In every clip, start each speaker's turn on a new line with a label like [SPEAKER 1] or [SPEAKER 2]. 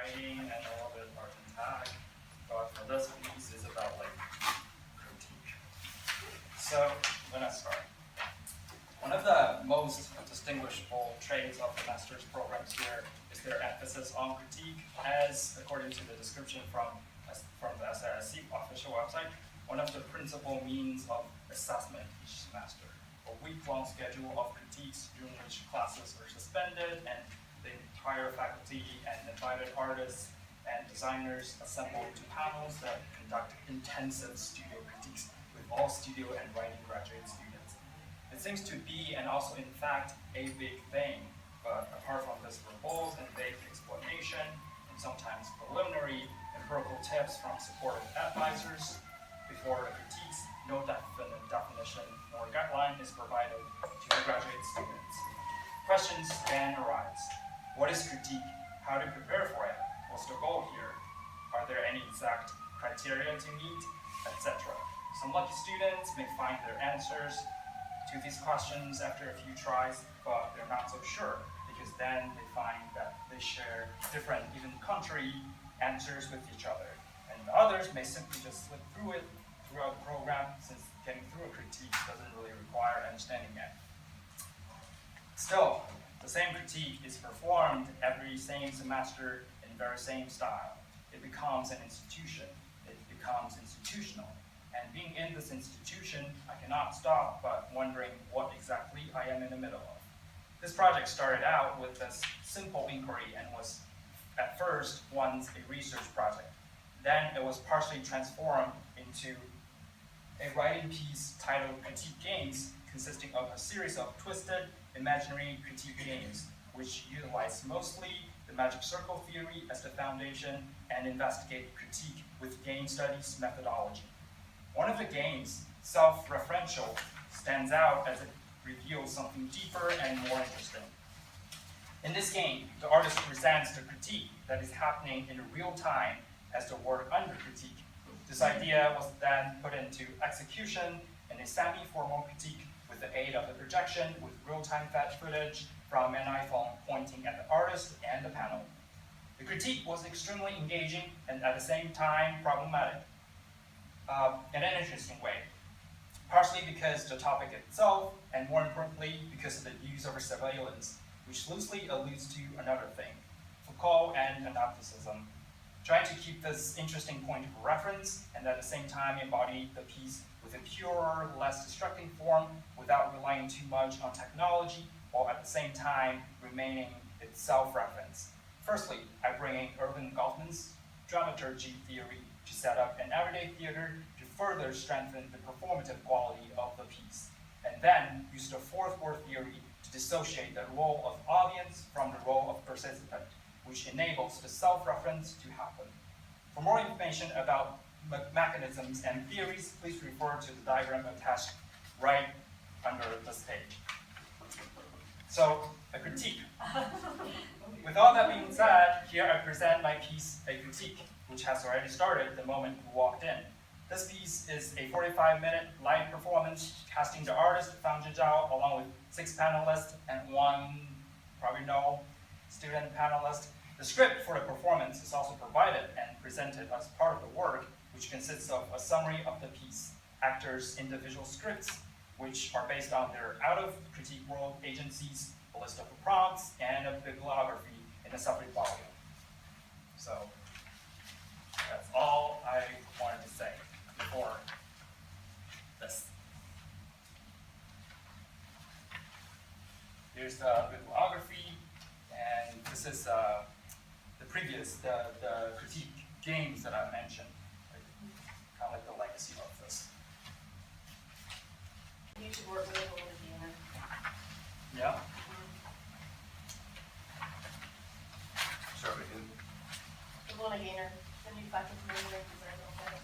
[SPEAKER 1] writing and a little bit art and tag. But for this piece, it's about like critique. So when I start, one of the most distinguishable traits of the master's programs here is their emphasis on critique, as according to the description from the SISC official website, one of the principal means of assessment each semester. A week-long schedule of critiques during which classes are suspended and the entire faculty and invited artists and designers assemble into panels that conduct intensive studio critiques with all studio and writing graduate students. It seems to be, and also in fact, a big thing, but apart from this verbose and vague explanation, and sometimes preliminary empirical tips from supportive advisors, before the critiques, no definite definition nor guideline is provided to the graduate students. Questions then arise. What is critique? How to prepare for it? What's the goal here? Are there any exact criteria to meet, etc.? Some lucky students may find their answers to these questions after a few tries, but they're not so sure, because then they find that they share different, even contrary answers with each other. And the others may simply just slip through it throughout the program, since getting through a critique doesn't really require understanding it. Still, the same critique is performed every same semester in the very same style. It becomes an institution. It becomes institutional. And being in this institution, I cannot stop but wondering what exactly I am in the middle of. This project started out with this simple inquiry and was at first once a research project. Then it was partially transformed into a writing piece titled Critique Games, consisting of a series of twisted, imaginary critique games, which utilize mostly the magic circle theory as the foundation and investigate critique with game studies methodology. One of the games, self-referential, stands out as it reveals something deeper and more interesting. In this game, the artist presents the critique that is happening in real time as the work under critique. This idea was then put into execution in a semi-formal critique with the aid of a projection with real-time fetch footage from an iPhone pointing at the artist and the panel. The critique was extremely engaging and at the same time problematic in an interesting way, partially because the topic itself, and more importantly, because of the use of surveillance, which loosely alludes to another thing, Foucault and anaptysism, trying to keep this interesting point of reference and at the same time embody the piece with a purer, less distracting form without relying too much on technology, while at the same time remaining its self-reference. Firstly, I bring in Erving Goffman's dramaturgy theory to set up an everyday theater to further strengthen the performative quality of the piece, and then use the fourth word theory to dissociate the role of audience from the role of participant, which enables the self-reference to happen. For more information about mechanisms and theories, please refer to the diagram attached right under this page. So, a critique. With all that being said, here I present my piece, A Critique, which has already started the moment you walked in. This piece is a 45-minute live performance casting the artist, Fang Zhizhao, along with 6 panelists and 1, probably no, student panelist. The script for the performance is also provided and presented as part of the work, which consists of a summary of the piece, actors' individual scripts, which are based on their out-of-critique world agencies, a list of prompts, and a bibliography in a separate volume. So that's all I wanted to say before this. Here's the bibliography, and this is the previous, the critique games that I mentioned, kind of like the legacy of this.
[SPEAKER 2] You should work with Olga Gainer.
[SPEAKER 1] Yeah?
[SPEAKER 3] Sorry, we didn't.
[SPEAKER 2] Olga Gainer, the new faculty member, design okay.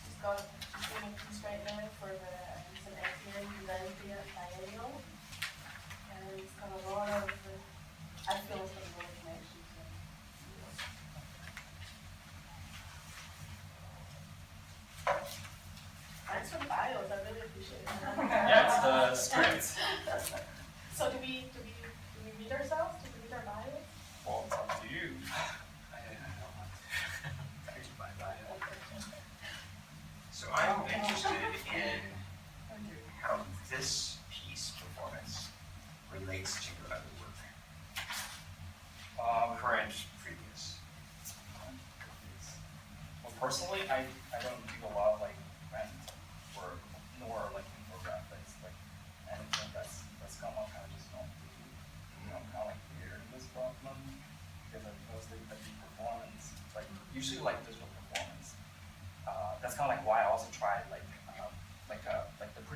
[SPEAKER 2] She's doing a piece right now for the recent XEN design biennial. And it's got a lot of, I feel it's got a lot of connections. Thanks for the bios, I really appreciate it.
[SPEAKER 1] Yeah, it's the script.
[SPEAKER 2] So do we meet ourselves? Do we meet our bios?
[SPEAKER 1] Well, it's up to you.
[SPEAKER 4] this piece performance relates to your other work? Current, previous.
[SPEAKER 1] Well, personally, I don't do a lot of like print work, nor like infographics, like anything that's come up kind of just don't do. I'm kind of like weird in this problem because I mostly I do performance, like usually like digital performance. That's kind of like why I also tried like the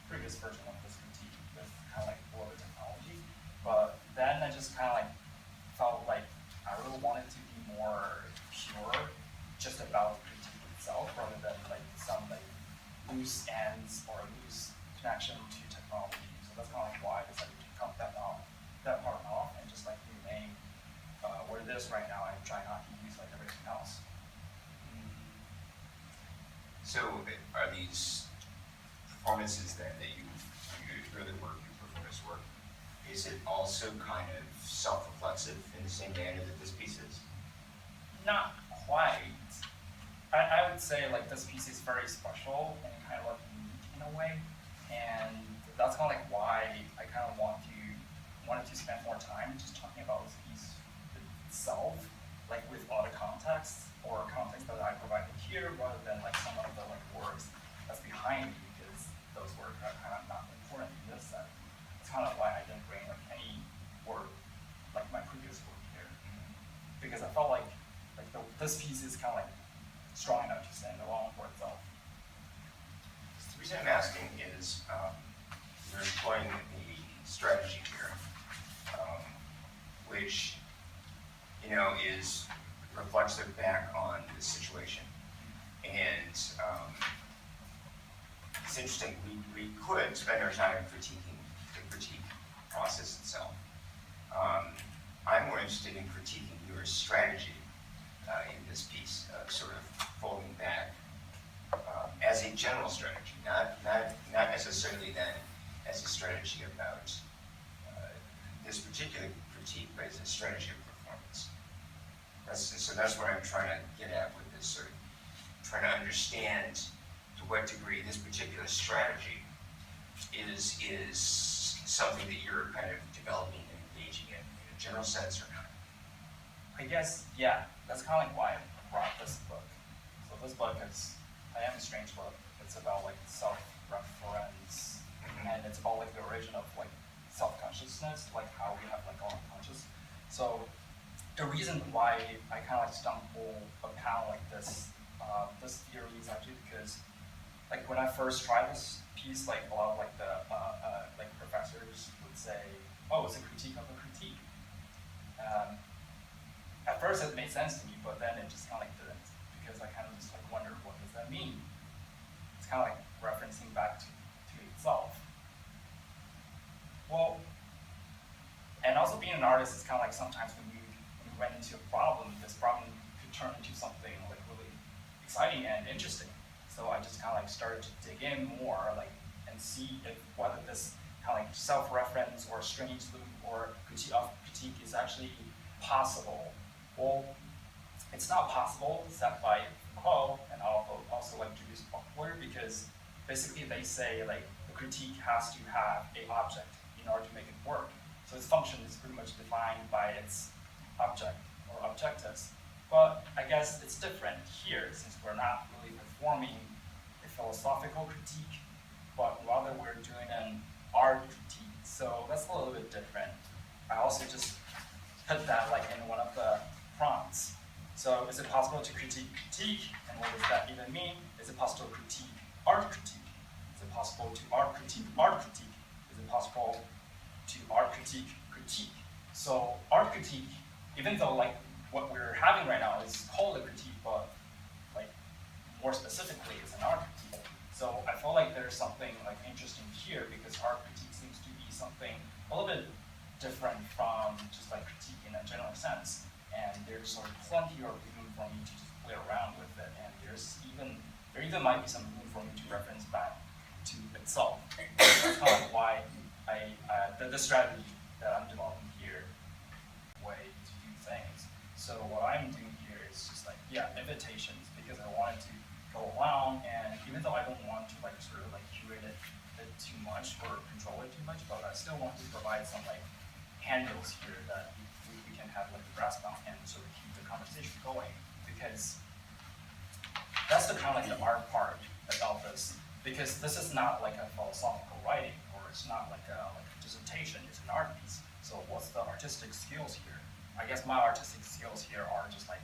[SPEAKER 1] previous version of this critique with kind of like older technology, but then I just kind of like felt like I really wanted to be more pure, just about the critique itself, rather than like some like loose ends or loose connection to technology. So that's kind of like why I decided to cut that part off, and just like remain where it is right now. I'm trying not to use like everything else.
[SPEAKER 4] So are these performances then that you or the work, your performance work, is it also kind of self-reflexive in the same manner that this piece is?
[SPEAKER 1] Not quite. I would say like this piece is very special and kind of like unique in a way, and that's kind of like why I kind of wanted to spend more time just talking about this piece itself, like with all the context or context that I provided here, rather than like some of the like works that's behind me, because those works are kind of not important in this set. It's kind of why I didn't bring like any work like my previous work here, because I felt like this piece is kind of like strong enough to stand alone for itself.
[SPEAKER 4] The reason I'm asking is you're employing a strategy here, which is reflexive back on the situation, and it's interesting. We could spend our time critiquing the critique process itself. I'm more interested in critiquing your strategy in this piece, sort of folding back as a general strategy, not necessarily then as a strategy about this particular critique, but as a strategy of performance. So that's what I'm trying to get at with this, sort of trying to understand to what degree this particular strategy is something that you're kind of developing and engaging in a general sense or not.
[SPEAKER 1] I guess, yeah, that's kind of like why I brought this book. So this book is, I Am a Strange Book. It's about like self-reference, and it's about like the origin of like self-consciousness, like how we have like our conscious. So the reason why I kind of like stumble upon like this theory is actually because like when I first tried this piece, like a lot of like the like professors would say, oh, it's a critique of a critique. At first it made sense to me, but then it just kind of like didn't, because I kind of just like wondered, what does that mean? It's kind of like referencing back to itself. Well, and also being an artist is kind of like sometimes when you run into a problem, this problem could turn into something like really exciting and interesting. So I just kind of like started to dig in more, like, and see if whether this kind of like self-reference or strange loop or critique is actually possible. Well, it's not possible, except by Foucault and also like Julius Buckler, because basically they say like the critique has to have an object in order to make it work. So its function is pretty much defined by its object or objectives. But I guess it's different here, since we're not really performing a philosophical critique, but rather we're doing an art critique. So that's a little bit different. I also just put that like in one of the prompts. So is it possible to critique critique? And what does that even mean? Is it possible to critique art critique? Is it possible to art critique art critique? Is it possible to art critique critique? So art critique, even though like what we're having right now is called a critique, but like more specifically it's an art critique. So I feel like there's something like interesting here, because art critique seems to be something a little bit different from just like critique in a general sense. And there's sort of plenty of room for me to just play around with it, and there even might be some room for me to reference back to itself. That's kind of why the strategy that I'm developing here, way to do things. So what I'm doing here is just like, yeah, invitations, because I wanted to go around, and even though I don't want to like sort of like curate it too much or much, but I still want to provide some like handles here that we can have like a grasp on and sort of keep the conversation going, because that's the kind of like the art part about this, because this is not like a philosophical writing, or it's not like a dissertation, it's an art piece. So what's the artistic skills here? I guess my artistic skills here are just like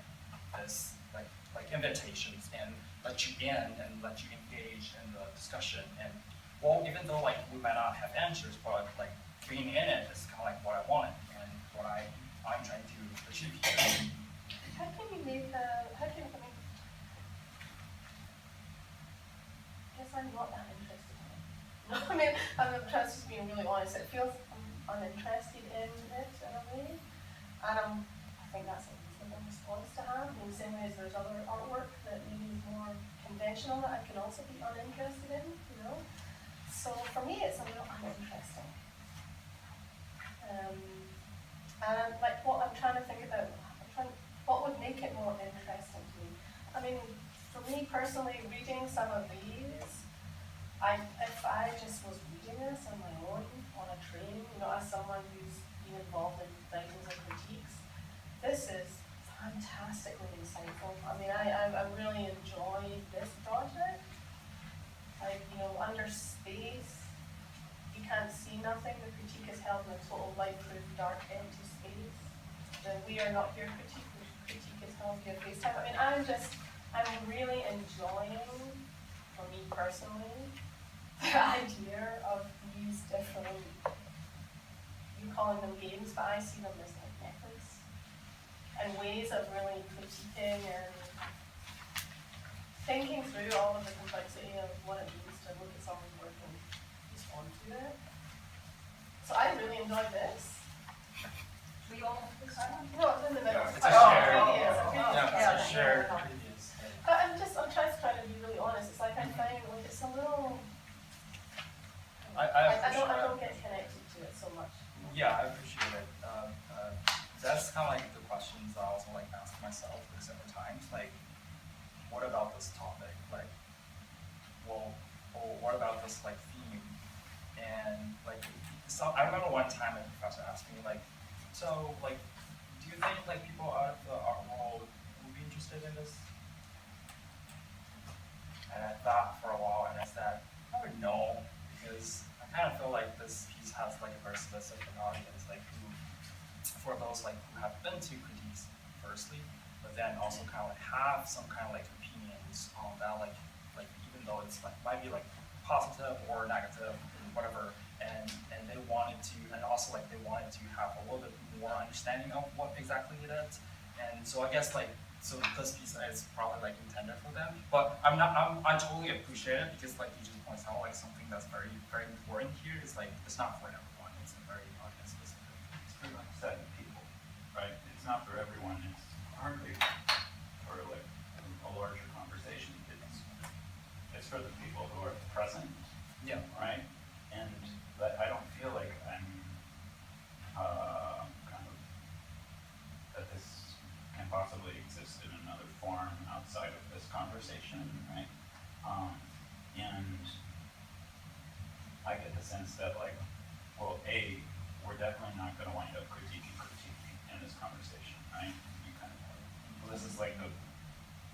[SPEAKER 1] this, like invitations, and let you in and let you engage in the discussion. And well, even though like we might not have answers, but like being in it is kind of like what I want and what I'm trying to achieve here.
[SPEAKER 2] How can you make how can, I mean, I guess I'm not that interested in it. No, I mean, I'm just being really honest. It feels I'm uninterested in it in a way. And I think that's a reasonable response to have. In the same way as there's other artwork that maybe is more conventional that I can also be uninterested in, you know? So for me, it's a little uninteresting. And like what I'm trying to think about, what would make it more interesting to me? I mean, for me personally, reading some of these, if I just was reading this on my own, on a train, you know, as someone who's been involved in writings and critiques, this is fantastically insightful. I mean, I really enjoyed this project. Like, you know, under space, you can't see nothing. The critique is held in a total light-proof, dark, empty space. The we are not here critique, the critique is held via FaceTime. I mean, I'm really enjoying, for me personally, the idea of these different, you calling them games, but I see them as like methods and ways of really critiquing and thinking through all of the complexity of what it means to look at someone's work and respond to it. So I really enjoyed this.
[SPEAKER 5] We all have this one?
[SPEAKER 2] No, it's in the middle.
[SPEAKER 1] It's a shared.
[SPEAKER 2] Yeah,
[SPEAKER 1] It's a shared previous.
[SPEAKER 2] But I'm trying to be really honest. It's like I find like it's a little. I don't get connected to it so much.
[SPEAKER 1] Yeah, I appreciate it. That's kind of like the questions I also like ask myself like several times. Like, what about this topic? Like, well, what about this like theme? And like, so I remember one time a professor asked me like, so like, do you think like people out of the art world would be interested in this? And I thought for a while, and I said, I would know, because I kind of feel like this piece has like a very specific audience, like who, for those like who have been to critiques firstly, but then also kind of like have some kind of like opinions on that, like even though it's like might be like positive or negative or whatever, and they wanted to, and also like they wanted to have a little bit more understanding of what exactly it is, and so I guess like. So this piece is probably like intended for them, but I totally appreciate it because like you just points out like something that's very, very important here is like, it's not for everyone, it's a very audience specific.
[SPEAKER 6] It's pretty much set in people, right? It's not for everyone, it's hardly for like a larger conversation. It's for the people who are present,
[SPEAKER 1] Yeah.
[SPEAKER 6] right? And but I don't feel like I'm kind of that this can possibly exist in another form outside of this conversation, right? And I get the sense that like, well, we're definitely not going to wind up critiquing in this conversation, right? You kind of, well, this is like the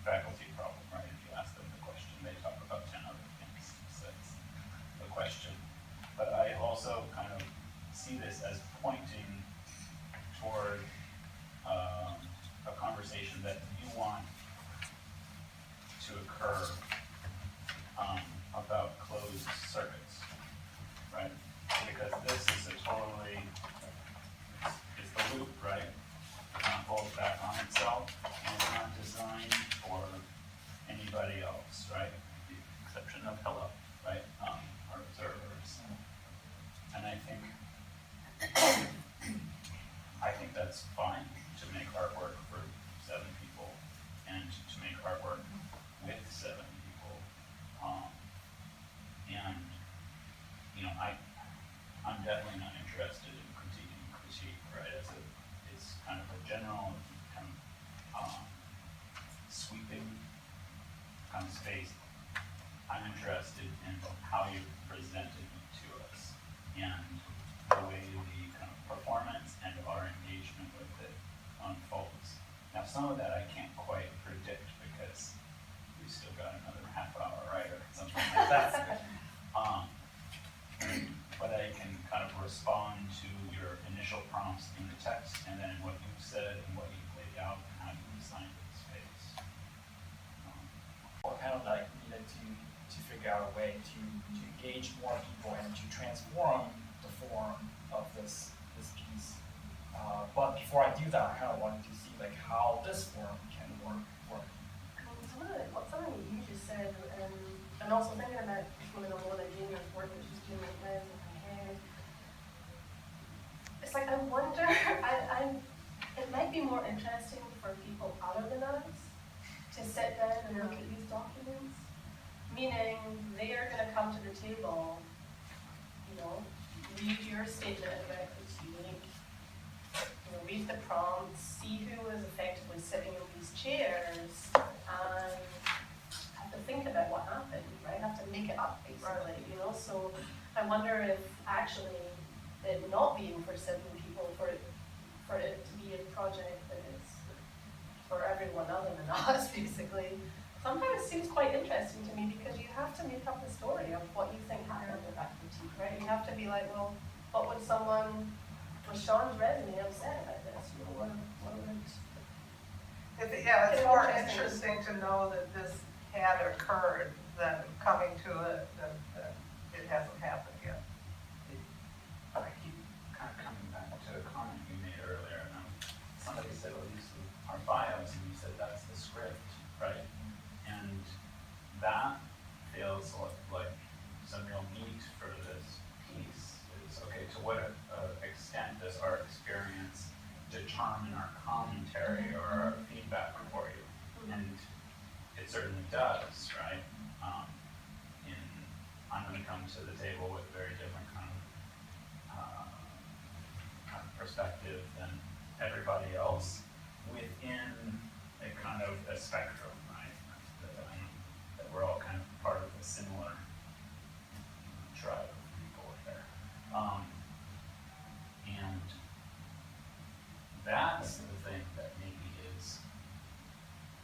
[SPEAKER 6] faculty problem, right? If you ask them the question, they talk about 10 other things. So it's the question. But I also kind of see this as pointing toward a conversation that you want to occur about closed circuits, right? Because this is a totally, it's the loop, right? It kind of falls back on itself, and it's not designed for anybody else, right? With the exception of Hello, right? Our observers. And I think that's fine to make artwork for 7 people and to make artwork with 7 people. And, you know, I'm definitely not interested in critiquing critique, right? It's kind of a general, kind of sweeping kind of space. I'm interested in how you presented it to us and some of that I can't quite predict because we've still got another half hour, right, or something like that. But I can kind of respond to your initial prompts in the text, and then what you said and what you laid out, and how you designed the space.
[SPEAKER 1] Or kind of like needed to figure out a way to engage more people and to transform the form of this piece. But before I do that, I kind of wanted to see like how this form can work.
[SPEAKER 2] Something you just said, and also thinking about one of the juniors' work that she's doing with Liz and her hair. It's like I wonder, it might be more interesting for people other than us to sit down and look at these documents. Meaning they are going to come to the table, you know, read your statement about critique, you know, read the prompts, see who is effectively sitting in these chairs, and have to think about what happened, right? Have to make it up, basically, you know? So I wonder if actually it not being for 7 people, for it to be a project that is for everyone other than us, basically, sometimes seems quite interesting to me because you have to make up the story of what you think happened with that critique, right? You have to be like, well, what would someone with Sean's resume have said about this? You know, what would
[SPEAKER 5] Yeah, it's more interesting to know that this had occurred than coming to it, that it hasn't happened yet.
[SPEAKER 6] I keep kind of coming back to a comment you made earlier, and somebody said, well, these are bios, and you said that's the script, right? And that feels like some real meat for this piece is, okay, to what extent does our experience determine our commentary or our feedback for you? And it certainly does, right? I'm going to come to the table with a very different kind of perspective than everybody else within a kind of a spectrum, right? That we're all kind of part of a similar tribe of people there. And that's the thing that maybe is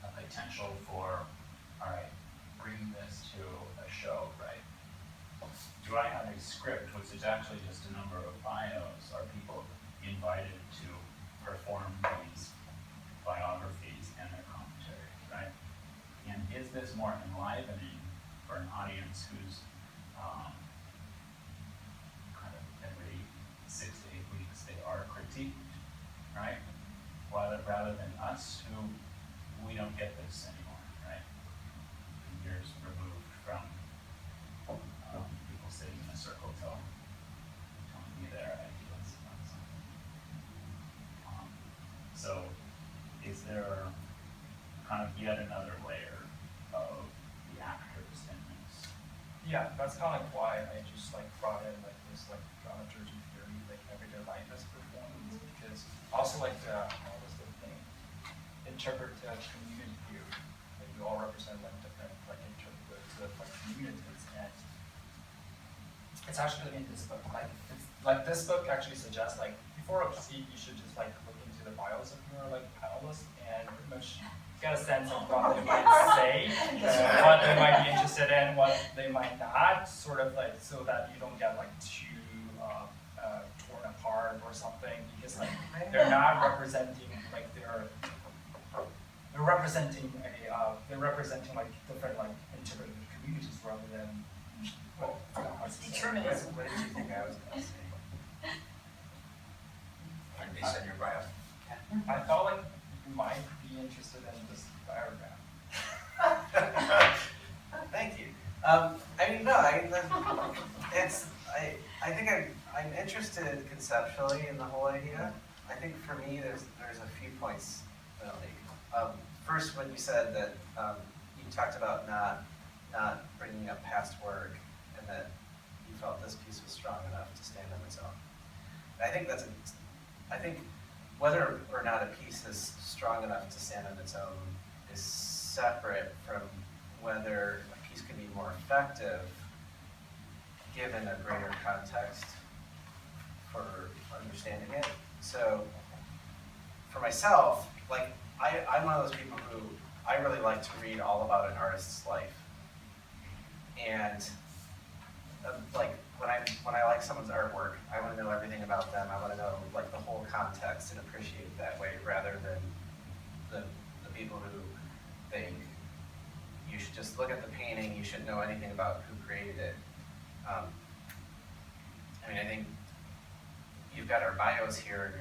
[SPEAKER 6] a potential for, all right, bring this to a show, right? Do I have a script, which is actually just a number of bios? Are people invited to perform these biographies and their commentary, right? And is this more enlivening for an audience who's kind of every 6 to 8 weeks they are critiqued, right? Rather than us who we don't get this anymore, right? Years removed from people sitting in a circle telling me their ideas about something. So is there kind of yet another layer of the actors in this?
[SPEAKER 1] Yeah, that's kind of like why I just like brought in like this like dramaturgy theory, like everyday life as performance, because also like what was the thing? Interpretive community theory. Like we all represent like different like interpretive like communities, and it's actually in this book. Like it's like this book actually suggests like before a seat you should just like look into the bios of your like panelists and pretty much get a sense of what they might say, what they might be interested in, what they might not, sort of like so that you don't get like too torn apart or something, because like they're not representing like they're representing like different like interpretive communities rather than
[SPEAKER 2] It's determinism.
[SPEAKER 3] What did you think I was gonna say? Based on your bio.
[SPEAKER 1] I felt like you might be interested in this paragraph.
[SPEAKER 7] Thank you. I mean, no, I think I'm interested conceptually in the whole idea. I think for me, there's a few points that I'll make. First, when you said that you talked about not bringing up past work, and that you felt this piece was strong enough to stand on its own. I think whether or not a piece is strong enough to stand on its own is separate from whether a piece can be more effective given a greater context for understanding it. So for myself, like I'm one of those people who, I really like to read all about an artist's life. And, like, when I like someone's artwork, I wanna know everything about them, I wanna know, like, the whole context and appreciate it that way, rather than the people who think you should just look at the painting, you shouldn't know anything about who created it. I mean, I think you've got our bios here,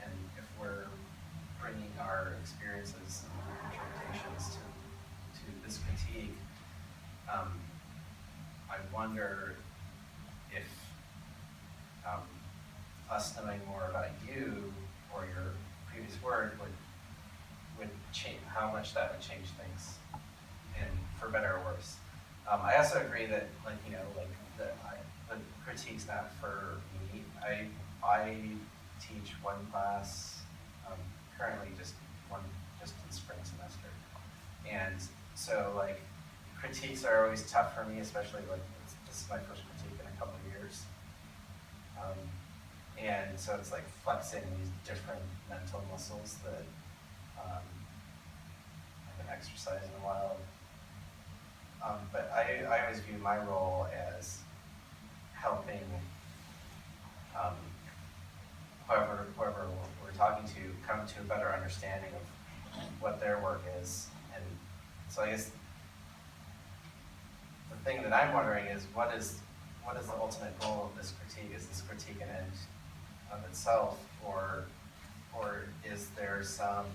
[SPEAKER 7] and if we're bringing our experiences and interpretations to this critique, I wonder if us knowing more about you or your previous work would change, how much that would change things, and for better or worse. I also agree that, like, you know, like, the critique's not for me. I teach one class, currently just in spring semester. And so, like, critiques are always tough for me, especially, like, this is my first critique in a couple of years. And so it's like flexing these different mental muscles that I haven't exercised in a while. But I always view my role as helping whoever we're talking to come to a better understanding of what their work is. And so I guess the thing that I'm wondering is, what is the ultimate goal of this critique? Is this critique an end of itself, or is there some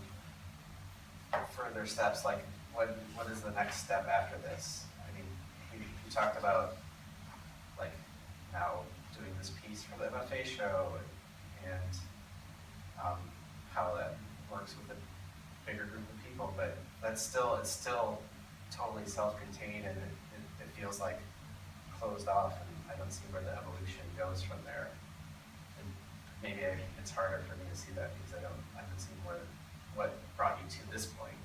[SPEAKER 7] further steps? Like, what is the next step after this? I mean, you talked about, like, now doing this piece for the MFA show, and how that works with a bigger group of people, but it's still totally self-contained, and it feels like closed off, and I don't see where the evolution goes from there. And maybe it's harder for me to see that because I haven't seen what brought you to this point.